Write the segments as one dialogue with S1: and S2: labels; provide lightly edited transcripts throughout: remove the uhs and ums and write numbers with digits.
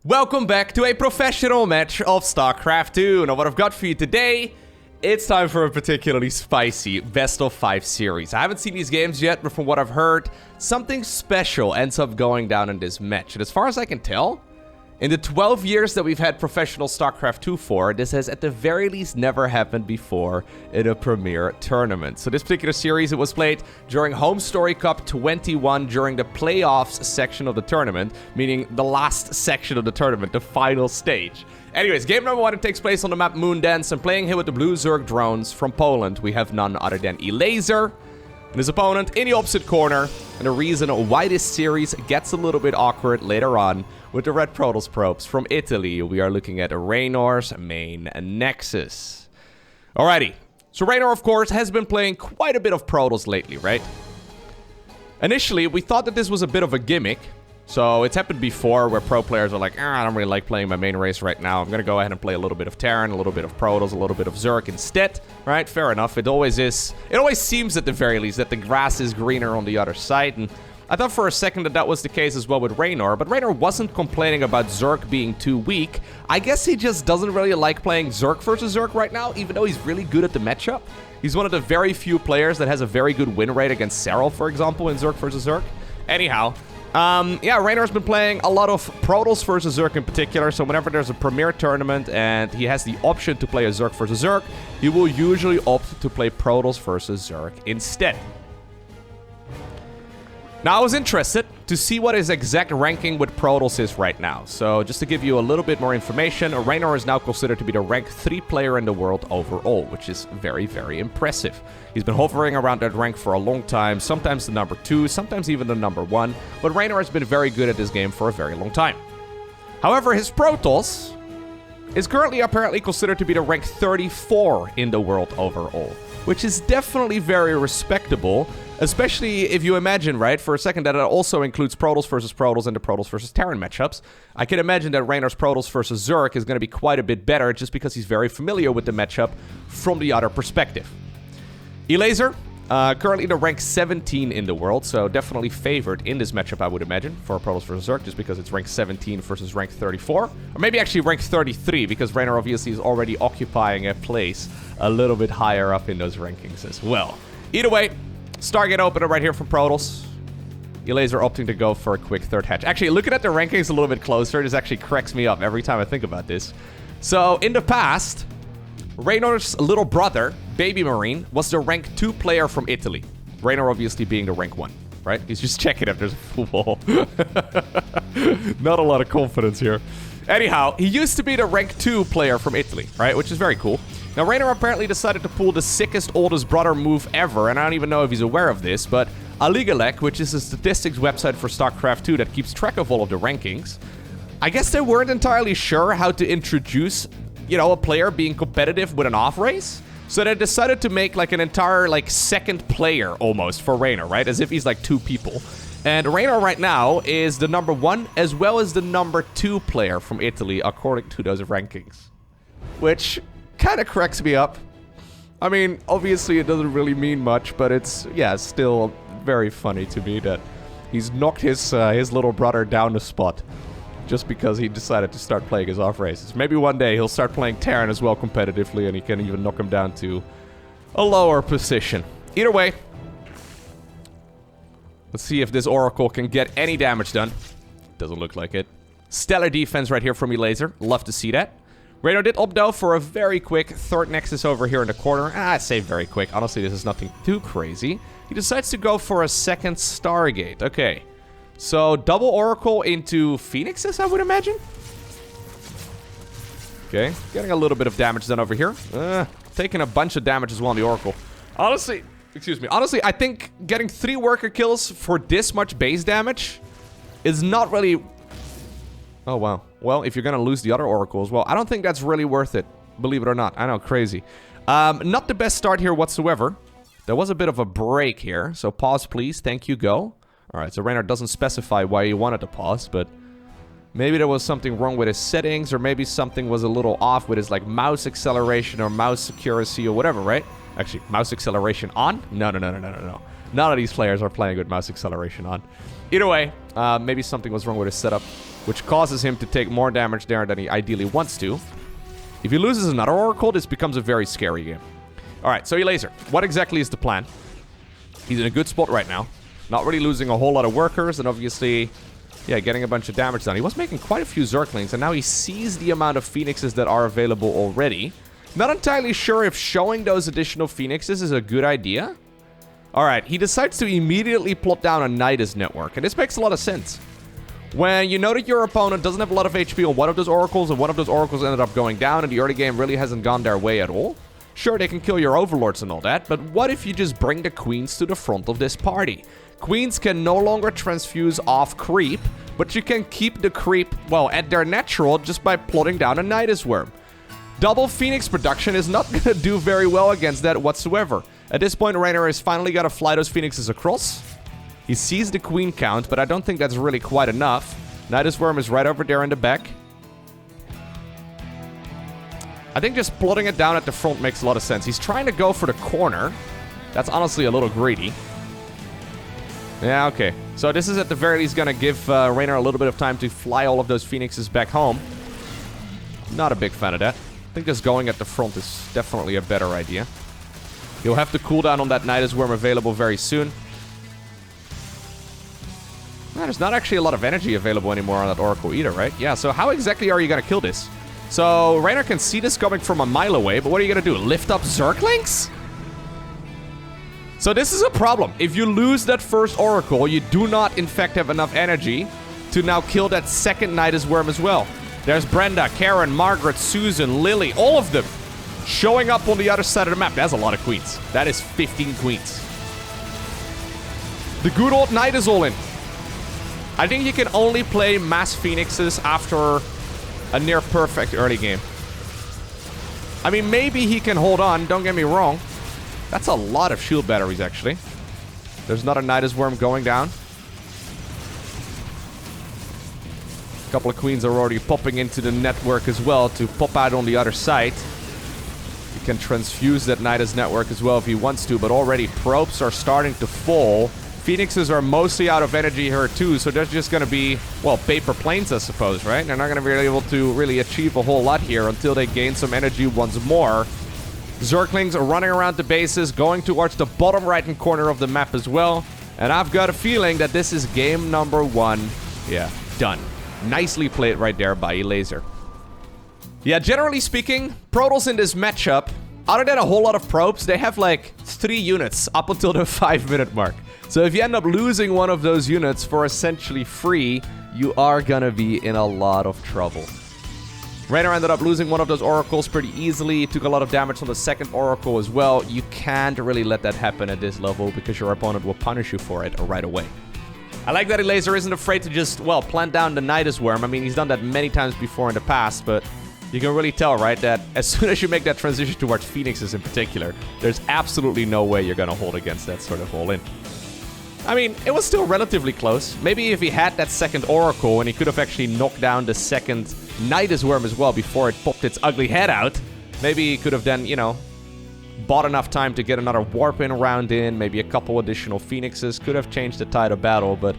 S1: Welcome back to a professional match of StarCraft 2. Now what I've got for you today, it's time for a particularly spicy Best-of-5 series. I haven't seen these games yet, but from what I've heard, something special ends up going down in this match. And as far as I can tell, in the 12 years that we've had professional StarCraft 2 for, this has at the very least never happened before in a premier tournament. So this particular series, it was played during HomeStory Cup 21 during the playoffs section of the tournament, meaning the last section of the tournament, the final stage. Anyways, game number 1, it takes place on the map Moondance, and playing here with the Blue Zerg drones from Poland, we have none other than Elazer and his opponent in the opposite corner. And the reason why this series gets a little bit awkward later on with the Red Protoss probes from Italy, we are looking at Reynor's main nexus. Alrighty, so Reynor, of course, has been playing quite a bit of Protoss lately, right? Initially, we thought that this was a bit of a gimmick. So it's happened before where pro players are like, I don't really like playing my main race right now. I'm going to go ahead and play a little bit of Terran, a little bit of Protoss, a little bit of Zerg instead. Right? Fair enough. It always seems at the very least that the grass is greener on the other side. And I thought for a second that that was the case as well with Raynor. But Raynor wasn't complaining about Zerg being too weak. I guess he just doesn't really like playing Zerg versus Zerg right now, even though he's really good at the matchup. He's one of the very few players that has a very good win rate against Serral, for example, in Zerg versus Zerg. Anyhow, yeah, Reynor's been playing a lot of Protoss versus Zerg in particular, so whenever there's a premier tournament and he has the option to play a Zerg versus Zerg, he will usually opt to play Protoss versus Zerg instead. Now, I was interested to see what his exact ranking with Protoss is right now. So, just to give you a little bit more information, Reynor is now considered to be the rank 3 player in the world overall, which is very, very impressive. He's been hovering around that rank for a long time, sometimes the number 2, sometimes even the number 1, but Reynor has been very good at this game for a very long time. However, his Protoss is currently apparently considered to be the rank 34 in the world overall, which is definitely very respectable. Especially if you imagine, right, for a second that it also includes Protoss versus Protoss and the Protoss versus Terran matchups. I can imagine that Reynor's Protoss versus Zerg is going to be quite a bit better just because he's very familiar with the matchup from the other perspective. Elazer, currently the rank 17 in the world, so definitely favored in this matchup, I would imagine, for Protoss versus Zerg, just because it's rank 17 versus rank 34. Or maybe actually rank 33, because Reynor obviously is already occupying a place a little bit higher up in those rankings as well. Either way, Stargate opener right here from Protoss. Elazer opting to go for a quick third hatch. Actually, looking at the rankings a little bit closer, this actually cracks me up every time I think about this. So, in the past, Reynor's little brother, Baby Marine, was the rank 2 player from Italy. Reynor obviously being the rank 1, right? He's just checking if there's a full wall. Not a lot of confidence here. Anyhow, he used to be the rank 2 player from Italy, right? Which is very cool. Now, Reynor apparently decided to pull the sickest oldest brother move ever, and I don't even know if he's aware of this, but Aligalek, which is a statistics website for StarCraft 2 that keeps track of all of the rankings, I guess they weren't entirely sure how to introduce, a player being competitive with an off race. So they decided to make like an entire second player almost for Reynor, right? As if he's like 2 people. And Reynor right now is the number 1 as well as the number 2 player from Italy according to those rankings. Which kind of cracks me up. I mean, obviously it doesn't really mean much, but it's, yeah, still very funny to me that he's knocked his little brother down the spot just because he decided to start playing his off races. Maybe one day he'll start playing Terran as well competitively and he can even knock him down to a lower position. Either way, let's see if this Oracle can get any damage done. Doesn't look like it. Stellar defense right here from Elazer. Love to see that. Reynor did opt though for a very quick third nexus over here in the corner. I say very quick. Honestly, this is nothing too crazy. He decides to go for a second Stargate. Okay. So, double Oracle into Phoenixes, I would imagine. Okay. Getting a little bit of damage done over here. Taking a bunch of damage as well on the Oracle. Honestly, I think getting 3 worker kills for this much base damage is not really... Oh, wow. Well, if you're going to lose the other oracles, well, I don't think that's really worth it. Believe it or not. I know, crazy. Not the best start here whatsoever. There was a bit of a break here. So pause, please. Thank you, go. All right, so Reynor doesn't specify why he wanted to pause, but maybe there was something wrong with his settings, or maybe something was a little off with his, mouse acceleration or mouse accuracy or whatever, right? Actually, mouse acceleration on? No. None of these players are playing with mouse acceleration on. Either way, maybe something was wrong with his setup. which causes him to take more damage there than he ideally wants to. If he loses another Oracle, this becomes a very scary game. Alright, so Elazer, what exactly is the plan? He's in a good spot right now. Not really losing a whole lot of workers, and obviously, yeah, getting a bunch of damage done. He was making quite a few Zerglings, and now he sees the amount of Phoenixes that are available already. Not entirely sure if showing those additional Phoenixes is a good idea. Alright, he decides to immediately plot down a Nidus network, and this makes a lot of sense. When you know that your opponent doesn't have a lot of HP on one of those Oracles, and one of those Oracles ended up going down, and the early game really hasn't gone their way at all, sure, they can kill your Overlords and all that, but what if you just bring the Queens to the front of this party? Queens can no longer transfuse off creep, but you can keep the creep, well, at their natural just by plotting down a Nidus Worm. Double Phoenix production is not going to do very well against that whatsoever. At this point, Raynor has finally got to fly those Phoenixes across. He sees the Queen count, but I don't think that's really quite enough. Nidus Worm is right over there in the back. I think just plotting it down at the front makes a lot of sense. He's trying to go for the corner. That's honestly a little greedy. Yeah, okay. So this is at the very least going to give Raynor a little bit of time to fly all of those Phoenixes back home. Not a big fan of that. I think just going at the front is definitely a better idea. He'll have the cooldown on that Nidus Worm available very soon. There's not actually a lot of energy available anymore on that Oracle either, right? Yeah, so how exactly are you going to kill this? So, Raynor can see this coming from a mile away, but what are you going to do? Lift up Zerglings? So this is a problem. If you lose that first Oracle, you do not, in fact, have enough energy to now kill that second Nidus Worm as well. There's Brenda, Karen, Margaret, Susan, Lily, all of them showing up on the other side of the map. That's a lot of queens. That is 15 queens. The good old Knight is all in. I think you can only play mass Phoenixes after a near perfect early game. I mean, maybe he can hold on, don't get me wrong. That's a lot of shield batteries, actually. There's another Nidus Worm going down. A couple of queens are already popping into the network as well to pop out on the other side. He can transfuse that Nidus network as well if he wants to, but already probes are starting to fall. Phoenixes are mostly out of energy here too, so there's just going to be, well, paper planes, I suppose, right? They're not going to be able to really achieve a whole lot here until they gain some energy once more. Zerglings are running around the bases, going towards the bottom right-hand corner of the map as well. And I've got a feeling that this is game number 1. Yeah, done. Nicely played right there by Elazer. Yeah, generally speaking, Protoss in this matchup, other than a whole lot of probes, they have like 3 units up until the 5-minute mark. So if you end up losing one of those units for essentially free, you are gonna be in a lot of trouble. Raynor ended up losing one of those oracles pretty easily. He took a lot of damage on the second oracle as well. You can't really let that happen at this level because your opponent will punish you for it right away. I like that Elazer isn't afraid to just, well, plant down the Nidus Worm. I mean, he's done that many times before in the past, but you can really tell, right, that as soon as you make that transition towards Phoenixes in particular, there's absolutely no way you're gonna hold against that sort of all-in. I mean, it was still relatively close. Maybe if he had that second Oracle and he could have actually knocked down the second Nidus Worm as well before it popped its ugly head out, maybe he could have then, you know, bought enough time to get another Warp-in round in, maybe a couple additional Phoenixes, could have changed the tide of battle, but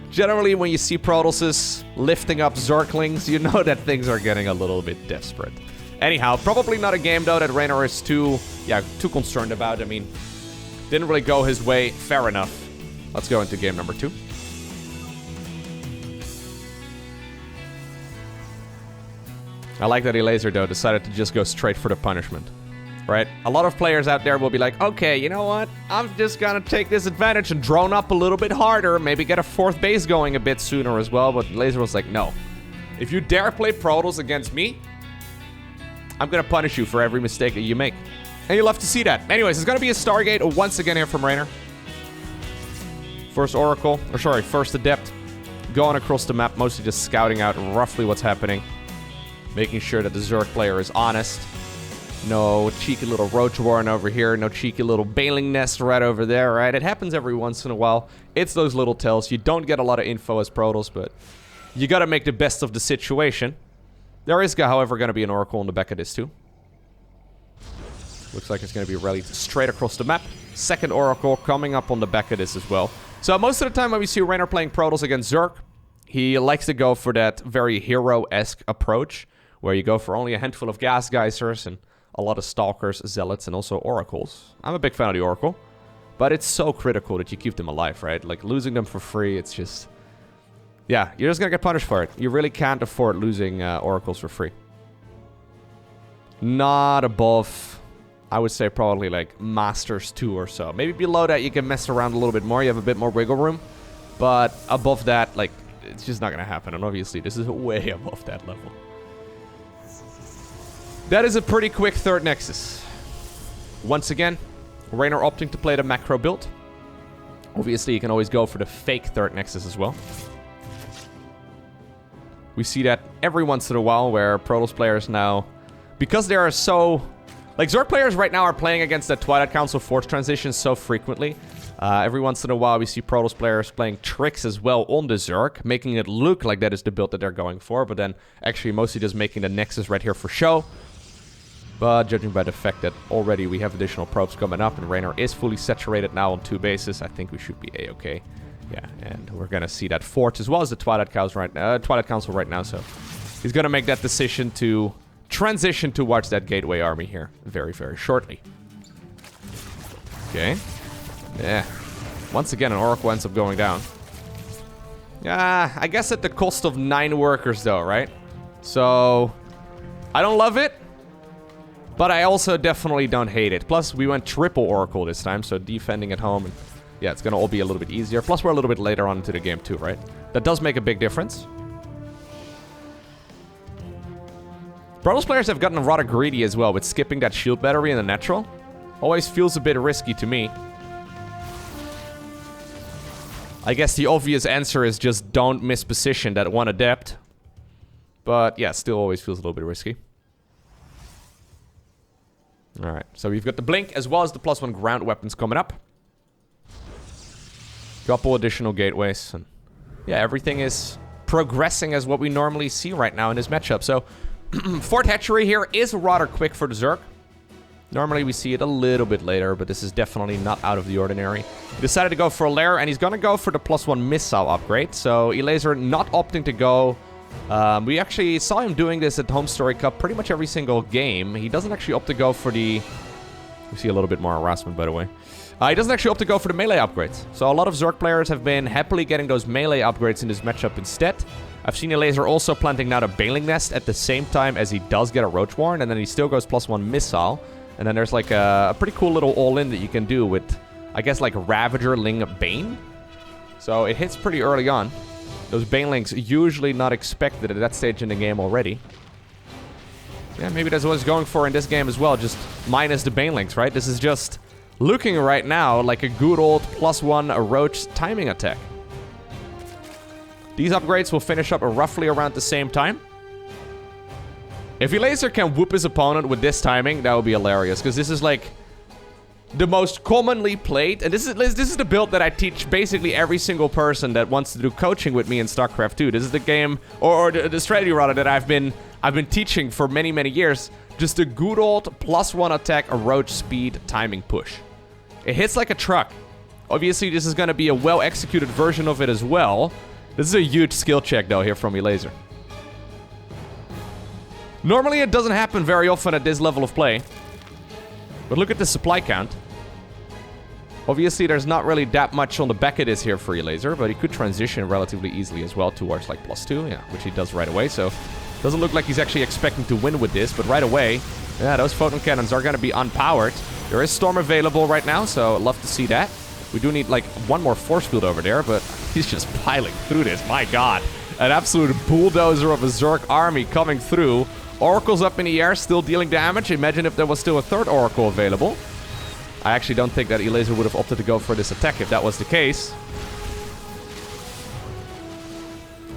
S1: generally when you see Protosses lifting up Zerglings, you know that things are getting a little bit desperate. Anyhow, probably not a game though that Raynor is too concerned about. I mean, didn't really go his way, fair enough. Let's go into game number 2. I like that Elazer, though, decided to just go straight for the punishment. Right? A lot of players out there will be like, okay, you know what? I'm just gonna take this advantage and drone up a little bit harder, maybe get a 4th base going a bit sooner as well, but Elazer was like, no. If you dare play Protoss against me, I'm gonna punish you for every mistake that you make. And you'll love to see that. Anyways, it's gonna be a Stargate once again here from Raynor. First Oracle, or sorry, first Adept, going across the map, mostly just scouting out roughly what's happening. Making sure that the Zerg player is honest. No cheeky little Roach Warren over here, no cheeky little Bailing Nest right over there, right? It happens every once in a while. It's those little tells. You don't get a lot of info as Protoss, but you gotta make the best of the situation. There is, however, gonna be an Oracle in the back of this too. Looks like it's gonna be rallied straight across the map. Second Oracle coming up on the back of this as well. So most of the time when we see Raynor playing Protoss against Zerg, He likes to go for that very hero-esque approach, where you go for only a handful of gas geysers and a lot of stalkers, zealots, and also oracles. I'm a big fan of the oracle, but it's so critical that you keep them alive, right? Like, losing them for free, it's just... Yeah, you're just gonna get punished for it. You really can't afford losing oracles for free. Not above, I would say probably like Masters 2 or so. Maybe below that you can mess around a little bit more. You have a bit more wiggle room. But above that, like, it's just not gonna happen. And obviously, this is way above that level. That is a pretty quick third Nexus. Once again, Raynor opting to play the macro build. Obviously, you can always go for the fake third Nexus as well. We see that every once in a while where Protoss players now, because they are so... Like, Zerg players right now are playing against the Twilight Council Force transition so frequently. Every once in a while we see Protoss players playing tricks as well on the Zerg, making it look like that is the build that they're going for, but then actually mostly just making the Nexus right here for show. But judging by the fact that already we have additional probes coming up and Raynor is fully saturated now on 2 bases, I think we should be A-okay. Yeah, and we're gonna see that Fort as well as the Twilight Council right now, so he's gonna make that decision to transition towards that Gateway army here very, very shortly. Okay. Yeah. Once again, an Oracle ends up going down. Yeah, I guess at the cost of 9 workers though, right? So, I don't love it, but I also definitely don't hate it. Plus, we went triple Oracle this time, so defending at home and yeah, it's gonna all be a little bit easier. Plus, we're a little bit later on into the game too, right? That does make a big difference. Protoss players have gotten rather greedy as well with skipping that shield battery in the natural. Always feels a bit risky to me. I guess the obvious answer is just don't misposition that one adept. But yeah, still always feels a little bit risky. Alright, so we've got the Blink as well as the +1 ground weapons coming up. Couple additional gateways, and yeah, everything is progressing as what we normally see right now in this matchup. So, Fort Hatchery here is rather quick for the Zerg. Normally we see it a little bit later, but this is definitely not out of the ordinary. He decided to go for a lair, and he's gonna go for the +1 missile upgrade. So, Elazer not opting to go. We actually saw him doing this at HomeStory Cup pretty much every single game. He doesn't actually opt to go for the... We see a little bit more harassment, by the way. He doesn't actually opt to go for the melee upgrades. So a lot of Zerg players have been happily getting those melee upgrades in this matchup instead. I've seen Elazer also planting now the Baneling Nest at the same time as he does get a Roach Warren, and then he still goes +1 missile. And then there's like a pretty cool little all-in that you can do with, I guess, like Ravager, Ling, Bane. So it hits pretty early on. Those Banelings usually not expected at that stage in the game already. Yeah, maybe that's what he's going for in this game as well, just minus the Banelings, right? This is just looking right now like a good old +1 Roach timing attack. These upgrades will finish up roughly around the same time. If Elazer can whoop his opponent with this timing, that would be hilarious, because this is like the most commonly played, and this is the build that I teach basically every single person that wants to do coaching with me in StarCraft 2. This is the game, or the strategy rather, that I've been teaching for many, many years. Just a good old +1 attack, a Roach speed timing push. It hits like a truck. Obviously, this is going to be a well-executed version of it as well. This is a huge skill check, though, here from Elazer. Normally, it doesn't happen very often at this level of play. But look at the supply count. Obviously, there's not really that much on the back of this here for Elazer, but he could transition relatively easily as well towards, like, +2, yeah, which he does right away, so... Doesn't look like he's actually expecting to win with this, but right away, yeah, those photon cannons are going to be unpowered. There is Storm available right now, so I'd love to see that. We do need, like, one more force field over there, but he's just piling through this. My god. An absolute bulldozer of a Zerg army coming through. Oracle's up in the air, still dealing damage. Imagine if there was still a third Oracle available. I actually don't think that Elazer would have opted to go for this attack if that was the case.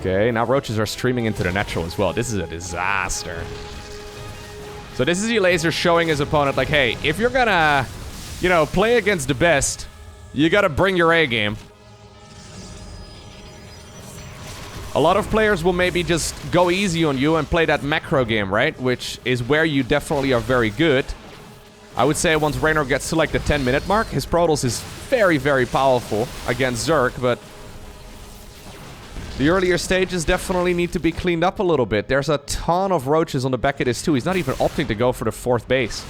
S1: Okay, now Roaches are streaming into the natural as well. This is a disaster. So this is Elazer showing his opponent, like, hey, if you're gonna, you know, play against the best, you gotta bring your A game. A lot of players will maybe just go easy on you and play that macro game, right? Which is where you definitely are very good. I would say once Raynor gets to like the 10-minute mark, his Protoss is very, very powerful against Zerg, but The earlier stages definitely need to be cleaned up a little bit. There's a ton of roaches on the back of this too. He's not even opting to go for the 4th base.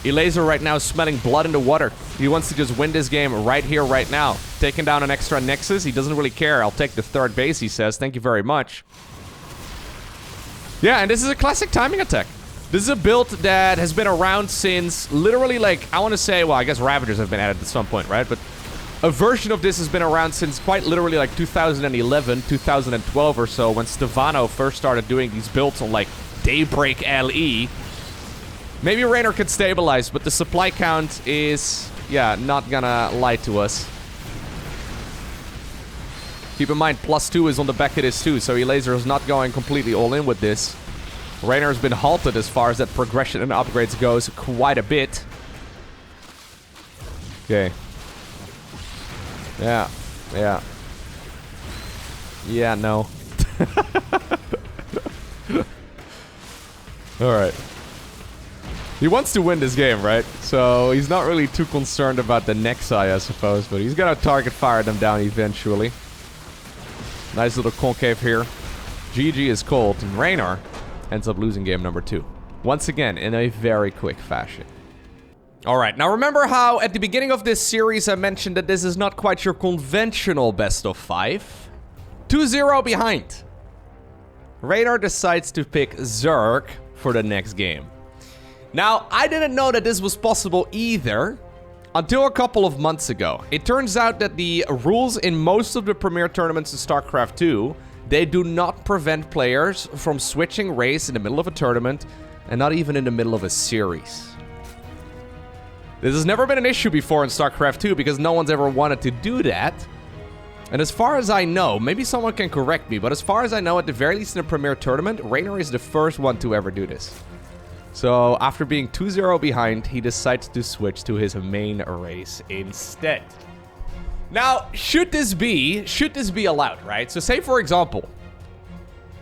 S1: Elazer right now is smelling blood in the water. He wants to just win this game right here, right now. Taking down an extra Nexus. He doesn't really care. I'll take the 3rd base, he says. Thank you very much. Yeah, and this is a classic timing attack. This is a build that has been around since literally, like, I want to say, well, I guess Ravagers have been added at some point, right? But a version of this has been around since quite literally like 2011, 2012 or so, when Stefano first started doing these builds on, like, Daybreak LE. Maybe Raynor could stabilize, but the supply count is, yeah, not gonna lie to us. Keep in mind, +2 is on the back of this too, so Elazer is not going completely all in with this. Raynor has been halted as far as that progression and upgrades goes quite a bit. Okay. Yeah. Yeah. Yeah, no. Alright. He wants to win this game, right? So he's not really too concerned about the Nexi, I suppose, but he's gonna target fire them down eventually. Nice little concave here. GG is cold, and Raynor ends up losing game number 2. Once again, in a very quick fashion. Alright, now remember how at the beginning of this series I mentioned that this is not quite your conventional best of 5? 2-0 behind. Raynor decides to pick Zerg for the next game. Now, I didn't know that this was possible either until a couple of months ago. It turns out that the rules in most of the premier tournaments in StarCraft 2, they do not prevent players from switching race in the middle of a tournament and not even in the middle of a series. This has never been an issue before in StarCraft 2 because no one's ever wanted to do that. And as far as I know, maybe someone can correct me, but as far as I know, at the very least in a premier tournament, Raynor is the first one to ever do this. So, after being 2-0 behind, he decides to switch to his main race instead. Now, should this be allowed, right? So, say for example,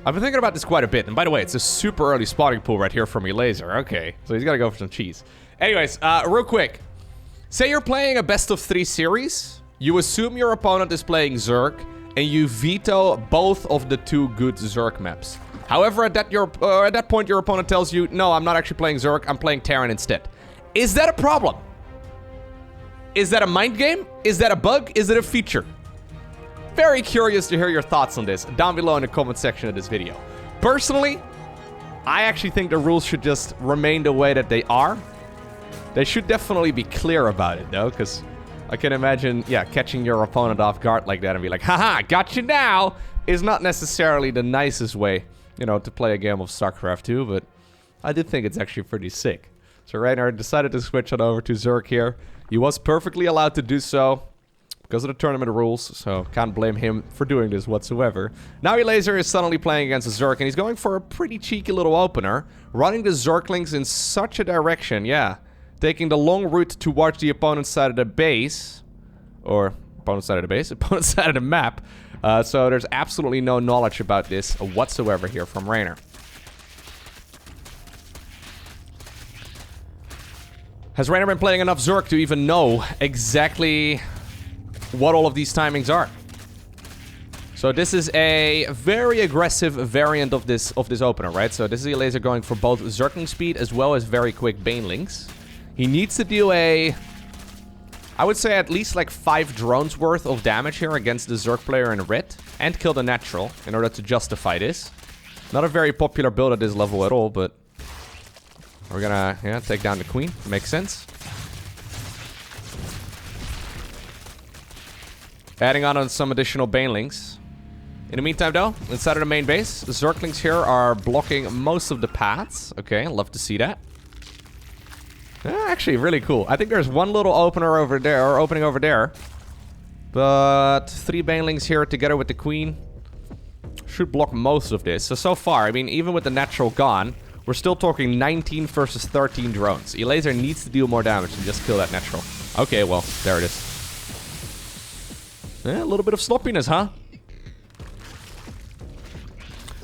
S1: I've been thinking about this quite a bit, and by the way, it's a super early spotting pool right here from Elazer. Okay, so he's gotta go for some cheese. Anyways, real quick. Say you're playing a best-of-3 series, you assume your opponent is playing Zerg, and you veto both of the 2 good Zerg maps. However, at that point, your opponent tells you, no, I'm not actually playing Zerg, I'm playing Terran instead. Is that a problem? Is that a mind game? Is that a bug? Is it a feature? Very curious to hear your thoughts on this down below in the comment section of this video. Personally, I actually think the rules should just remain the way that they are. They should definitely be clear about it, though, because I can imagine, yeah, catching your opponent off guard like that and be like, haha, got you now, is not necessarily the nicest way, you know, to play a game of StarCraft 2, but I did think it's actually pretty sick. So Raynor decided to switch on over to Zerg here. He was perfectly allowed to do so because of the tournament rules, so can't blame him for doing this whatsoever. Now Elazer is suddenly playing against a Zerg, and he's going for a pretty cheeky little opener, running the Zerglings in such a direction, yeah, taking the long route towards the opponent's side of the base, or opponent's side of the base, opponent's side of the map. So there's absolutely no knowledge about this whatsoever here from Raynor. Has Raynor been playing enough Zerg to even know exactly what all of these timings are? So this is a very aggressive variant of this opener, right? So this is Elazer going for both Zergling speed as well as very quick Banelings. He needs to do I would say at least like 5 drones worth of damage here against the Zerg player in red, and kill the natural in order to justify this. Not a very popular build at this level at all, but we're gonna, yeah, take down the queen. Makes sense. Adding on some additional Banelings. In the meantime, though, inside of the main base, the Zerglings here are blocking most of the paths. Okay, love to see that. Actually, really cool. I think there's one little opener over there, or opening over there. But 3 Banelings here together with the queen should block most of this. So far, I mean, even with the natural gone, we're still talking 19 versus 13 drones. Elazer needs to deal more damage than just kill that natural. Okay, well, there it is. Yeah, a little bit of sloppiness, huh?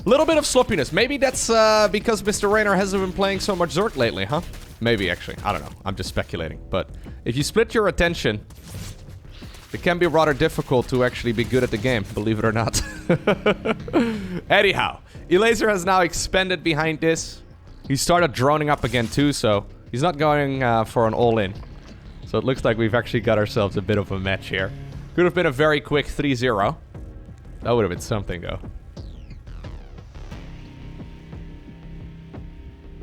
S1: Little bit of sloppiness. Maybe that's because Mr. Raynor hasn't been playing so much Zerg lately, huh? Maybe, actually. I don't know. I'm just speculating. But if you split your attention It can be rather difficult to actually be good at the game, believe it or not. Anyhow, Elazer has now expanded behind this. He started droning up again too, so he's not going for an all-in. So it looks like we've actually got ourselves a bit of a match here. Could have been a very quick 3-0. That would have been something, though.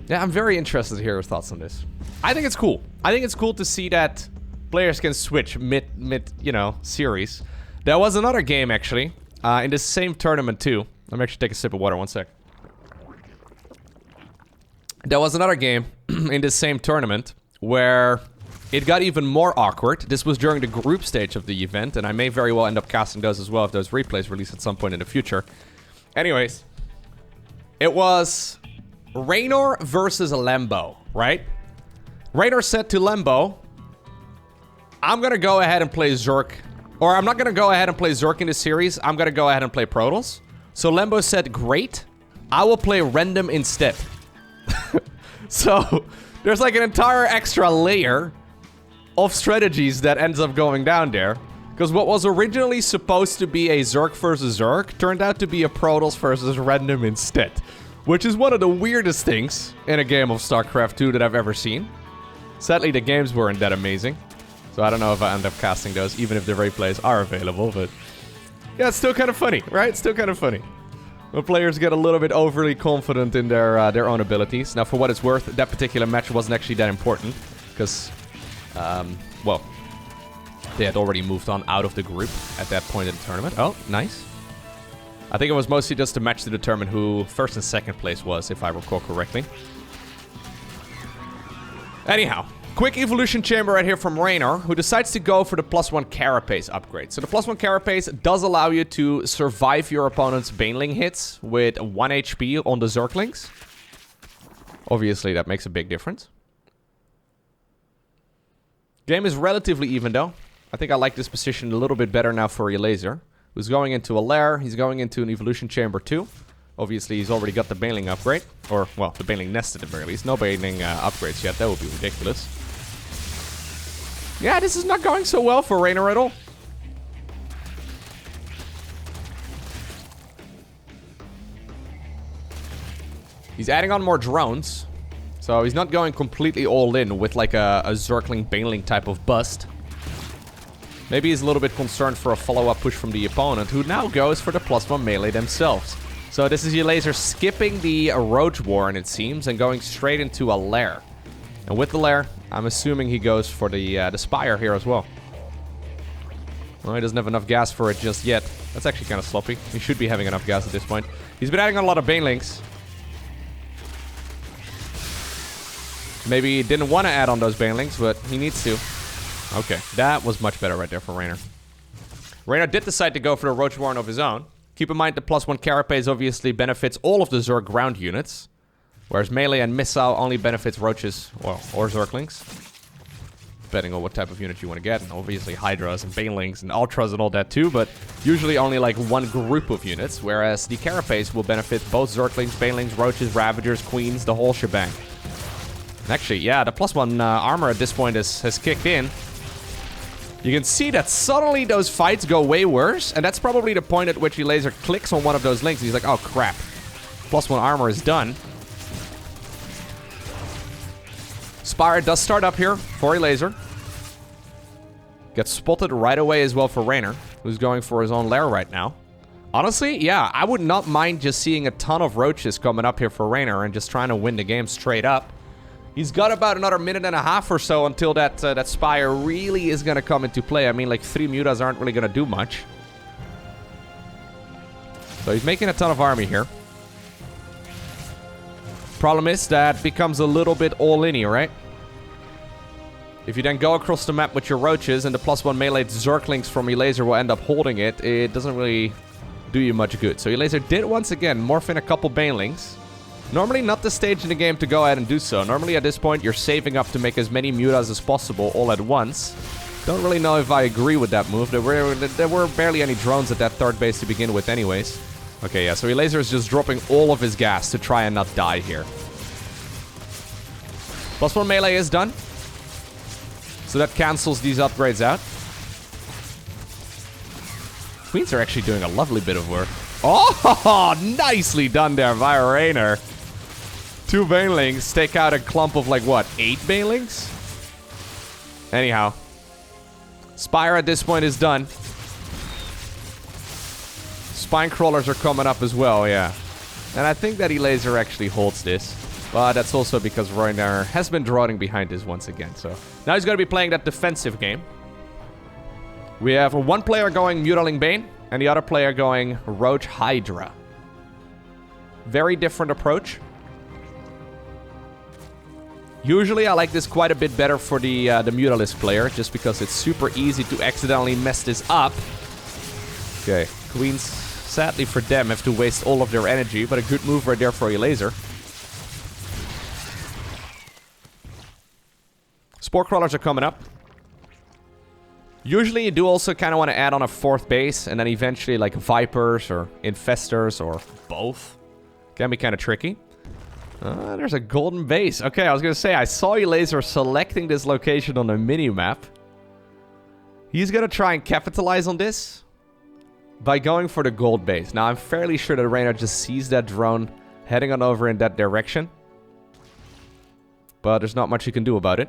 S1: Yeah, I'm very interested to hear your thoughts on this. I think it's cool. I think it's cool to see that players can switch mid, you know, series. There was another game, actually, in the same tournament, too. Let me actually take a sip of water, one sec. There was another game in the same tournament where it got even more awkward. This was during the group stage of the event, and I may very well end up casting those as well if those replays release at some point in the future. Anyways, it was Raynor versus Lembo, right? Raynor said to Lembo, I'm gonna go ahead and play Zerk. Or I'm not gonna go ahead and play Zerk in this series. I'm gonna go ahead and play Protoss. So Lembo said, great. I will play Random instead. So there's like an entire extra layer of strategies that ends up going down there. Because what was originally supposed to be a Zerk versus Zerk turned out to be a Protoss versus Random instead. Which is one of the weirdest things in a game of StarCraft 2 that I've ever seen. Sadly, the games weren't that amazing. So I don't know if I end up casting those, even if the replays are available, but... yeah, it's still kind of funny, right? It's still kind of funny. When players get a little bit overly confident in their own abilities. Now, for what it's worth, that particular match wasn't actually that important. Because, well, they had already moved on out of the group at that point in the tournament. Oh, nice. I think it was mostly just a match to determine who first and second place was, if I recall correctly. Anyhow, quick evolution chamber right here from Raynor, who decides to go for the +1 carapace upgrade. So the +1 carapace does allow you to survive your opponent's baneling hits with 1 HP on the Zerglings. Obviously, that makes a big difference. Game is relatively even, though. I think I like this position a little bit better now for Elazer, who's going into a lair. He's going into an evolution chamber too. Obviously, he's already got the baneling upgrade. Or, well, the baneling nest at the very least. No baneling upgrades yet. That would be ridiculous. Yeah, this is not going so well for Raynor at all. He's adding on more drones. So he's not going completely all in with like a Zergling baneling type of bust. Maybe he's a little bit concerned for a follow-up push from the opponent, who now goes for the +1 melee themselves. So this is Elazer skipping the Roach Warren, it seems, and going straight into a lair. And with the lair, I'm assuming he goes for the Spire here as well. Well, he doesn't have enough gas for it just yet. That's actually kind of sloppy. He should be having enough gas at this point. He's been adding on a lot of banelings. Maybe he didn't want to add on those banelings, but he needs to. Okay, that was much better right there for Raynor. Raynor did decide to go for the Roach Warren of his own. Keep in mind the +1 carapace obviously benefits all of the Zerg ground units, whereas melee and missile only benefits Roaches, well, or Zerglings, depending on what type of unit you want to get. And obviously Hydras and Banelings and Ultras and all that too, but usually only like one group of units, whereas the carapace will benefit both Zerglings, Banelings, Roaches, Ravagers, Queens, the whole shebang. And actually, yeah, the +1 armor at this point has kicked in. You can see that suddenly those fights go way worse, and that's probably the point at which Elazer clicks on one of those links. He's like, oh crap, +1 armor is done. Spire does start up here for Elazer. Gets spotted right away as well for Raynor, who's going for his own lair right now. Honestly, yeah, I would not mind just seeing a ton of Roaches coming up here for Raynor and just trying to win the game straight up. He's got about another minute and a half or so until that Spire really is going to come into play. I mean, like, 3 Mutas aren't really going to do much. So he's making a ton of army here. Problem is that becomes a little bit all-in-y, right? If you then go across the map with your Roaches and the +1 melee Zerglings from Elazer will end up holding it, it doesn't really do you much good. So Elazer did once again morph in a couple Banelings. Normally not the stage in the game to go ahead and do so. Normally at this point you're saving up to make as many Mutas as possible all at once. Don't really know if I agree with that move. There were barely any drones at that third base to begin with anyways. Okay, yeah, so Elazer is just dropping all of his gas to try and not die here. +1 melee is done. So that cancels these upgrades out. Queens are actually doing a lovely bit of work. Oh, nicely done there by Raynor. 2 banelings take out a clump of like, what, 8 banelings? Anyhow. Spire at this point is done. Spine crawlers are coming up as well, yeah. And I think that Elazer actually holds this. But that's also because Reynor has been drawing behind this once again. So now he's going to be playing that defensive game. We have one player going Mutiling Bane and the other player going Roach Hydra. Very different approach. Usually I like this quite a bit better for the Mutalisk player, just because it's super easy to accidentally mess this up. Okay, Queens, sadly for them, have to waste all of their energy, but a good move right there for Elazer. Spore Crawlers are coming up. Usually you do also kind of want to add on a 4th base, and then eventually like Vipers or Infestors or both. Can be kind of tricky. There's a golden base. Okay, I was going to say, I saw Elazer selecting this location on the mini-map. He's going to try and capitalize on this by going for the gold base. Now, I'm fairly sure that Raynor just sees that drone heading on over in that direction. But there's not much you can do about it.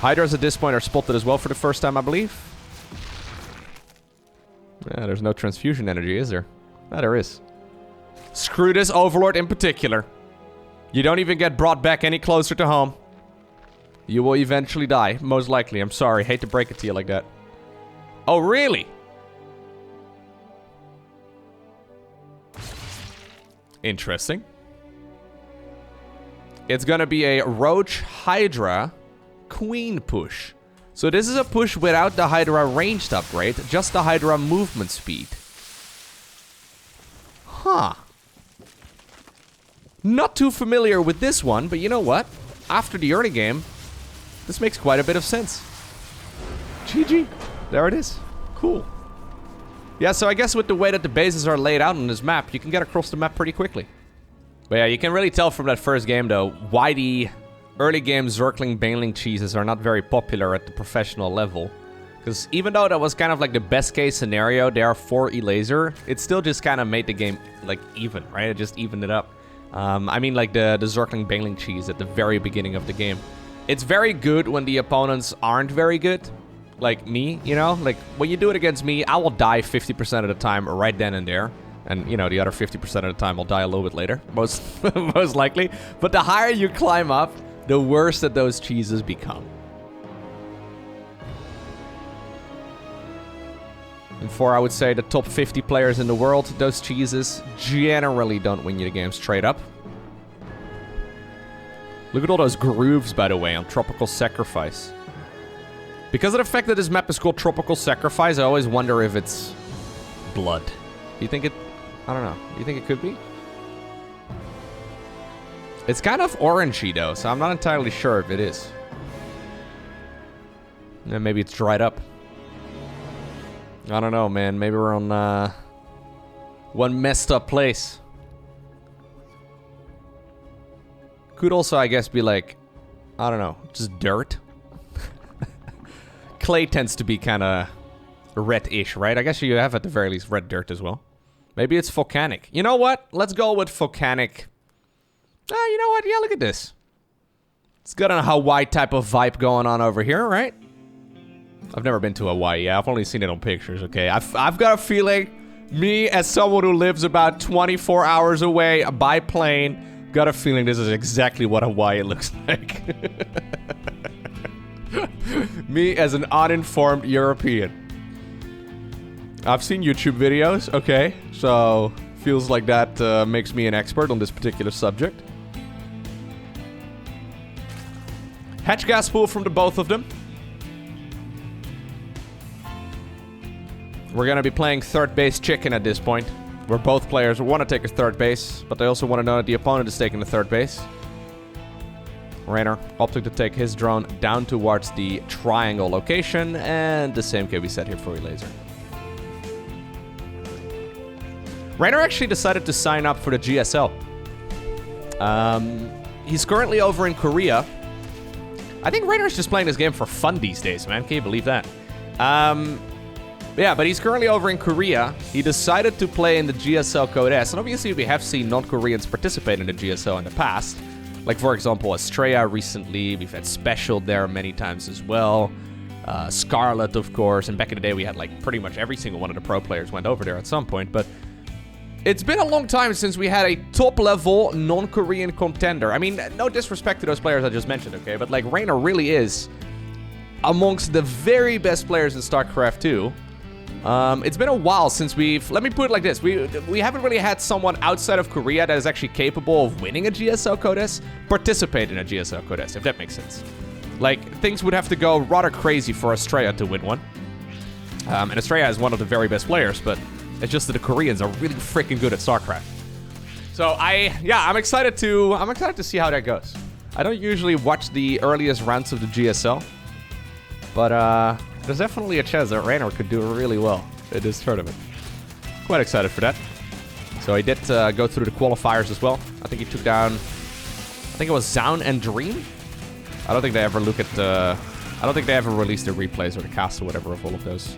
S1: Hydras at this point are spotted as well for the first time, I believe. Yeah, there's no transfusion energy, is there? Ah, there is. Screw this Overlord in particular. You don't even get brought back any closer to home. You will eventually die, most likely. I'm sorry, hate to break it to you like that. Oh, really? Interesting. It's gonna be a Roach Hydra Queen push. So this is a push without the Hydra ranged upgrade, just the Hydra movement speed. Huh. Not too familiar with this one, but you know what? After the early game, this makes quite a bit of sense. GG. There it is. Cool. Yeah, so I guess with the way that the bases are laid out on this map, you can get across the map pretty quickly. But yeah, you can really tell from that first game, though, why the early game Zergling Baneling cheeses are not very popular at the professional level. Because even though that was kind of like the best case scenario there for Elazer, it still just kind of made the game like even, right? It just evened it up. I mean like the Zergling Baneling cheese at the very beginning of the game. It's very good when the opponents aren't very good. Like me, you know? Like when you do it against me, I will die 50% of the time right then and there. And, you know, the other 50% of the time I'll die a little bit later. Most likely. But the higher you climb up, the worse that those cheeses become. And for, I would say, the top 50 players in the world, those cheeses generally don't win you the game straight up. Look at all those grooves, by the way, on Tropical Sacrifice. Because of the fact that this map is called Tropical Sacrifice, I always wonder if it's blood. Do you think it... I don't know. Do you think it could be? It's kind of orangey, though, so I'm not entirely sure if it is. And maybe it's dried up. I don't know, man. Maybe we're on one messed up place. Could also, I guess, be like, I don't know, just dirt. Clay tends to be kind of red-ish, right? I guess you have at the very least red dirt as well. Maybe it's volcanic. You know what? Let's go with volcanic. You know what? Yeah, look at this. It's got a Hawaii type of vibe going on over here, right? I've never been to Hawaii. Yeah, I've only seen it on pictures, okay? I've got a feeling, me as someone who lives about 24 hours away by plane, got a feeling this is exactly what Hawaii looks like. Me as an uninformed European. I've seen YouTube videos, okay? So, feels like that makes me an expert on this particular subject. Hatch gas pool from the both of them. We're gonna be playing third base chicken at this point, where both players want to take a third base, but they also want to know that the opponent is taking the third base. Raynor opting to take his drone down towards the triangle location, and the same can be said here for Elazer. Raynor actually decided to sign up for the GSL. He's currently over in Korea. I think Raynor's just playing this game for fun these days, man. Can you believe that? Yeah, but he's currently over in Korea. He decided to play in the GSL Code S, and obviously we have seen non-Koreans participate in the GSL in the past. Like, for example, Estrella recently. We've had Special there many times as well. Scarlet, of course. And back in the day, we had, like, pretty much every single one of the pro players went over there at some point. But it's been a long time since we had a top-level non-Korean contender. I mean, no disrespect to those players I just mentioned, okay? But, like, Raynor really is amongst the very best players in StarCraft 2. It's been a while since let me put it like this, we haven't really had someone outside of Korea that is actually capable of winning a GSL Code S participate in a GSL Code S, if that makes sense. Like, things would have to go rather crazy for Estrella to win one. And Estrella is one of the very best players, but it's just that the Koreans are really freaking good at StarCraft. So I'm excited to see how that goes. I don't usually watch the earliest rounds of the GSL, but there's definitely a chance that Raynor could do really well in this tournament. Quite excited for that. So he did go through the qualifiers as well. I think he took down, I think it was Zaun and Dream. I don't think they ever I don't think they ever released the replays or the cast or whatever of all of those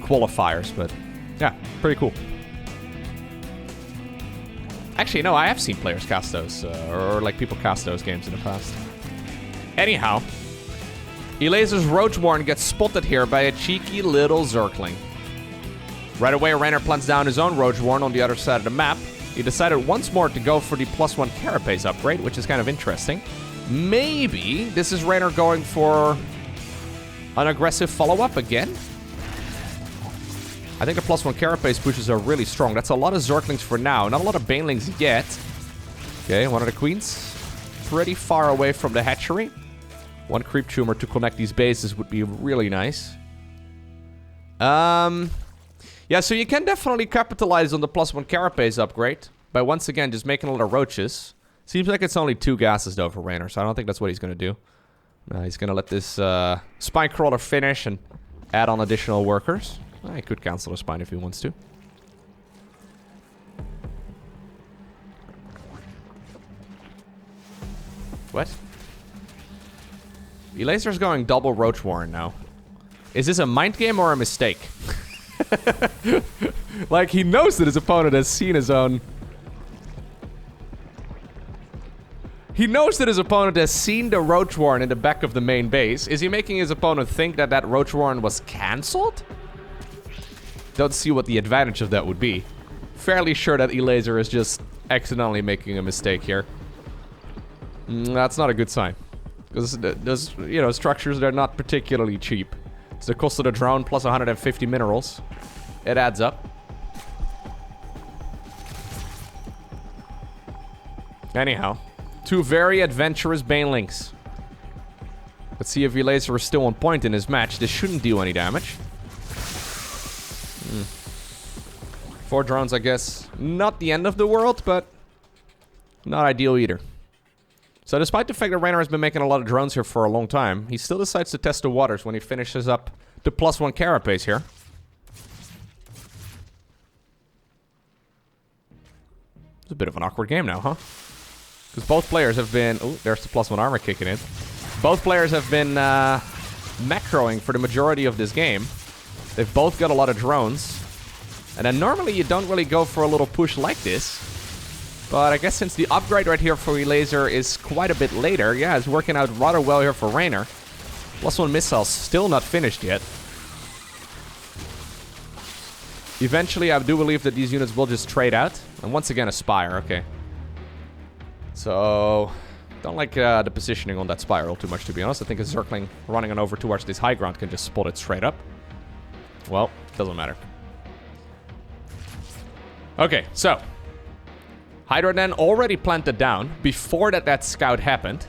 S1: qualifiers, but yeah, pretty cool. Actually, no, I have seen players cast those, or like people cast those games in the past. Anyhow, Elazer's Roachborn gets spotted here by a cheeky little Zergling. Right away, Raynor plants down his own Roachborn on the other side of the map. He decided once more to go for the +1 Carapace upgrade, which is kind of interesting. Maybe this is Raynor going for an aggressive follow-up again? I think the +1 Carapace pushes are really strong. That's a lot of Zerglings for now. Not a lot of Banelings yet. Okay, one of the Queens. Pretty far away from the hatchery. One Creep Tumor to connect these bases would be really nice. Yeah, so you can definitely capitalize on the +1 Carapace upgrade by once again just making a lot of roaches. Seems like it's only 2 gases though for Raynor, so I don't think that's what he's going to do. He's going to let this Spine Crawler finish and add on additional workers. He could cancel the Spine if he wants to. What? Elazer's going double Roach Warren now. Is this a mind game or a mistake? Like, he knows that his opponent has seen his own... He knows that his opponent has seen the Roach Warren in the back of the main base. Is he making his opponent think that that Roach Warren was cancelled? Don't see what the advantage of that would be. Fairly sure that Elazer is just accidentally making a mistake here. That's not a good sign. Because those, you know, structures, they're not particularly cheap. It's the cost of the drone plus 150 minerals. It adds up. Anyhow, 2 very adventurous Banelings. Let's see if Elazer is still on point in his match. This shouldn't do any damage. 4 drones, I guess. Not the end of the world, but not ideal either. So despite the fact that Raynor has been making a lot of drones here for a long time, he still decides to test the waters when he finishes up the +1 Carapace here. It's a bit of an awkward game now, huh? Because both players have been... Oh, there's the +1 armor kicking in. Both players have been macroing for the majority of this game. They've both got a lot of drones. And then normally you don't really go for a little push like this. But I guess since the upgrade right here for Elazer is quite a bit later, yeah, it's working out rather well here for Raynor. +1 missiles still not finished yet. Eventually, I do believe that these units will just trade out. And once again, a Spire, okay. So, don't like the positioning on that Spiral too much, to be honest. I think a Zergling running on over towards this high ground can just spot it straight up. Well, doesn't matter. Okay, so... Hydra then already planted down before that scout happened.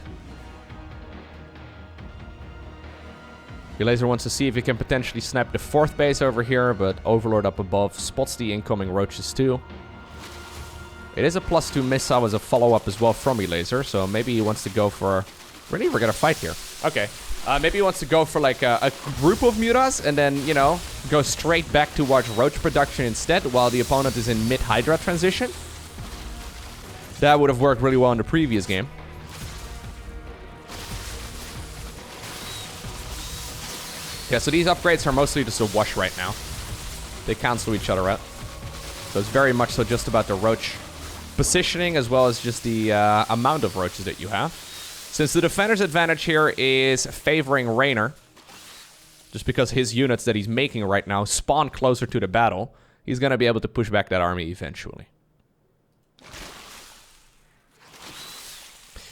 S1: Elazer wants to see if he can potentially snap the 4th base over here, but Overlord up above spots the incoming roaches too. It is a +2 missile as a follow-up as well from Elazer, so maybe he wants to go for... Really? We're gonna fight here. Okay. Maybe he wants to go for like a group of Mutas and then, you know, go straight back towards roach production instead while the opponent is in mid-Hydra transition. That would have worked really well in the previous game. Yeah, so these upgrades are mostly just a wash right now. They cancel each other out. So it's very much so just about the roach positioning as well as just the amount of roaches that you have. Since the defender's advantage here is favoring Raynor, just because his units that he's making right now spawn closer to the battle, he's going to be able to push back that army eventually.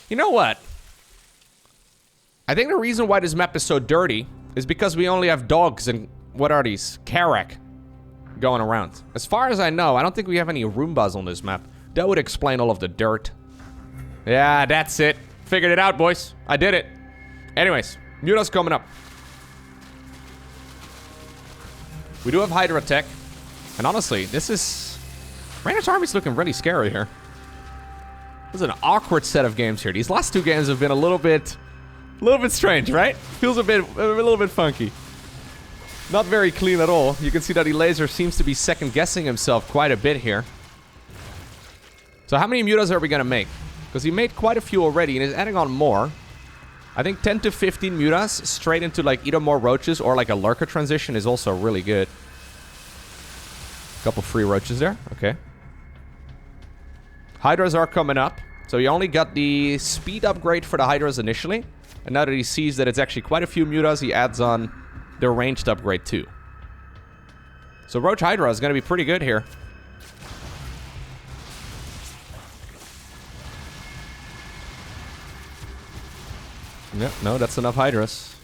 S1: You know what? I think the reason why this map is so dirty is because we only have dogs and, what are these? Karak going around. As far as I know, I don't think we have any Roombas on this map. That would explain all of the dirt. Yeah, that's it. Figured it out, boys. I did it. Anyways, Muta's coming up. We do have Hydra tech. And honestly, this is... Raynor's army's looking really scary here. This is an awkward set of games here. These last two games have been a little bit strange, right? Feels a little bit funky. Not very clean at all. You can see that Elazer seems to be second-guessing himself quite a bit here. So how many mutas are we going to make? Because he made quite a few already and is adding on more. I think 10 to 15 mutas straight into like either more roaches or like a lurker transition is also really good. Couple free roaches there. Okay. Hydras are coming up. So he only got the speed upgrade for the Hydras initially. And now that he sees that it's actually quite a few mutas, he adds on the ranged upgrade too. So Roach Hydra is going to be pretty good here. Yep, no, that's enough Hydras.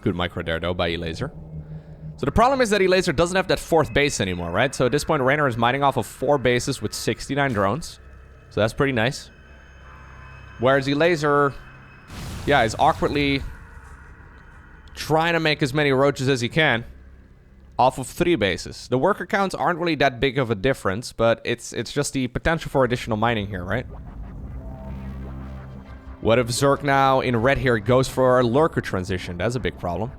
S1: Good micro there though by Elazer. So the problem is that Elazer doesn't have that fourth base anymore, right? So at this point, Raynor is mining off of 4 bases with 69 drones. So that's pretty nice. Whereas Elazer, yeah, is awkwardly trying to make as many roaches as he can off of 3 bases. The worker counts aren't really that big of a difference, but it's just the potential for additional mining here, right? What if Zerk now in red here goes for a lurker transition? That's a big problem.